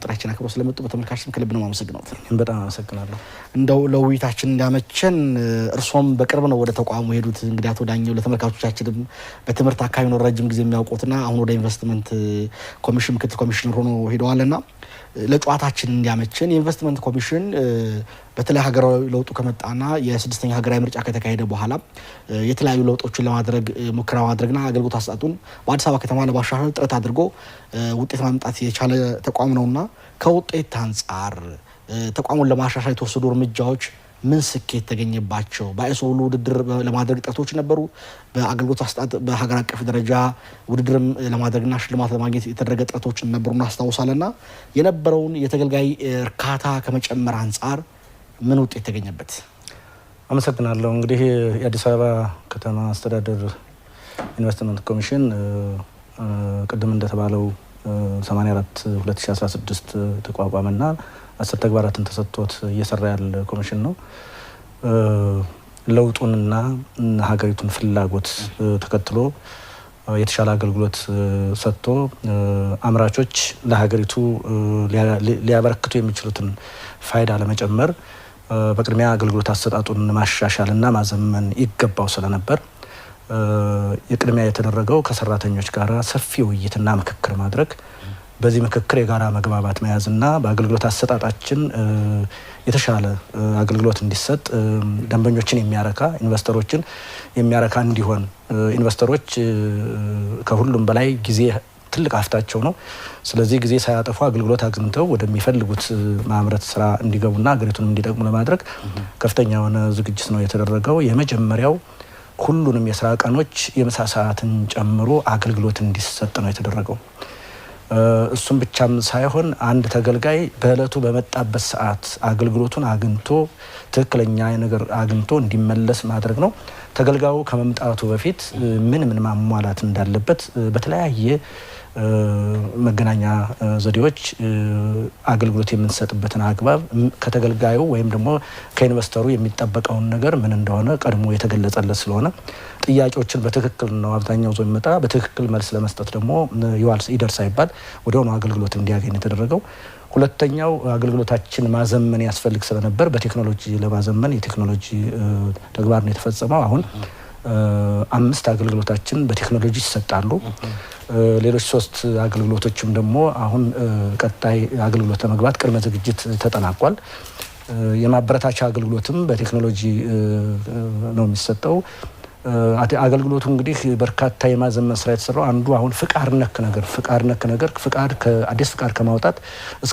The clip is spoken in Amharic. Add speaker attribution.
Speaker 1: ጥራችን አክብሮ ስለመጡ በተመልካችም ከልብ ነው ማመሰግነው።
Speaker 2: በጣም አመሰግናለሁ።
Speaker 1: እንደው ለውይይታችን እንዳመቸን እርሶም በቅርብ ነው ወደ ተቋሙ ሄዱት። እንግዲህ አቶ ዳኘው ለተመልካቾቻችንም በትምህርት አካባቢ ነው ረጅም ጊዜ የሚያውቁትና አሁን ወደ ኢንቨስትመንት ኮሚሽን ምክትል ኮሚሽነር ሆኖ ሄደዋልና ለጨዋታችን እንዲያመቸን የኢንቨስትመንት ኮሚሽን በተለይ ሀገራዊ ለውጡ ከመጣና የስድስተኛ ሀገራዊ ምርጫ ከተካሄደ በኋላ የተለያዩ ለውጦችን ለማድረግ ሙከራ ማድረግና አገልግሎት አሰጣጡን በአዲስ አበባ ከተማ ለማሻሻል ጥረት አድርጎ ውጤት ማምጣት የቻለ ተቋም ነውና ከውጤት አንፃር ተቋሙን ለማሻሻል የተወሰዱ እርምጃዎች ምን ስኬት ተገኘባቸው? በአይሶ ውድድር ለማድረግ ጥረቶች ነበሩ። በአገልግሎት አሰጣጥ በሀገር አቀፍ ደረጃ ውድድርም ለማድረግና ሽልማት ለማግኘት የተደረገ ጥረቶች ነበሩና አስታውሳለና የነበረውን የተገልጋይ እርካታ ከመጨመር አንፃር ምን ውጤት ተገኘበት?
Speaker 2: አመሰግናለሁ። እንግዲህ የአዲስ አበባ ከተማ አስተዳደር ኢንቨስትመንት ኮሚሽን ቅድም እንደተባለው 84 2016 ተቋቋመና 10 ተግባራትን ተሰጥቶት እየሰራ ያለ ኮሚሽን ነው። ለውጡንና ሀገሪቱን ፍላጎት ተከትሎ የተሻለ አገልግሎት ሰጥቶ አምራቾች ለሀገሪቱ ሊያበረክቱ የሚችሉትን ፋይዳ ለመጨመር በቅድሚያ አገልግሎት አሰጣጡን ማሻሻልና ማዘመን ይገባው ስለነበር የቅድሚያ የተደረገው ከሰራተኞች ጋር ሰፊ ውይይትና ምክክር ማድረግ፣ በዚህ ምክክር የጋራ መግባባት መያዝና በአገልግሎት አሰጣጣችን የተሻለ አገልግሎት እንዲሰጥ ደንበኞችን የሚያረካ ኢንቨስተሮችን የሚያረካ እንዲሆን ኢንቨስተሮች ከሁሉም በላይ ጊዜ ትልቅ ሀብታቸው ነው። ስለዚህ ጊዜ ሳያጠፉ አገልግሎት አግኝተው ወደሚፈልጉት ማምረት ስራ እንዲገቡና ሀገሪቱን እንዲጠቅሙ ለማድረግ ከፍተኛ የሆነ ዝግጅት ነው የተደረገው። የመጀመሪያው ሁሉንም የስራ ቀኖች የምሳ ሰዓትን ጨምሮ አገልግሎት እንዲሰጥ ነው የተደረገው። እሱም ብቻም ሳይሆን አንድ ተገልጋይ በእለቱ በመጣበት ሰዓት አገልግሎቱን አግኝቶ ትክክለኛ ነገር አግኝቶ እንዲመለስ ማድረግ ነው። ተገልጋዩ ከመምጣቱ በፊት ምን ማሟላት እንዳለበት በተለያየ መገናኛ ዘዴዎች አገልግሎት የምንሰጥበትን አግባብ ከተገልጋዩ ወይም ደግሞ ከኢንቨስተሩ የሚጠበቀውን ነገር ምን እንደሆነ ቀድሞ የተገለጸለት ስለሆነ ጥያቄዎችን በትክክል ነው አብዛኛው ዞ የሚመጣ በትክክል መልስ ለመስጠት ደግሞ ይደርስ አይባል ወዲያውኑ አገልግሎት እንዲያገኝ የተደረገው። ሁለተኛው አገልግሎታችን ማዘመን ያስፈልግ ስለነበር በቴክኖሎጂ ለማዘመን የቴክኖሎጂ ተግባር ነው የተፈጸመው። አሁን 5 አገልግሎታችን በቴክኖሎጂ ይሰጣሉ። ሌሎች 3 አገልግሎቶችም ደግሞ አሁን ቀጣይ አገልግሎት ለመግባት ቅድመ ዝግጅት ተጠናቋል። የማበረታቻ አገልግሎትም በቴክኖሎጂ ነው የሚሰጠው። አገልግሎቱ እንግዲህ በርካታ የማዘመን ስራ የተሰራው አንዱ አሁን ፍቃድ ነክ ነገር ከአዲስ ፍቃድ ከማውጣት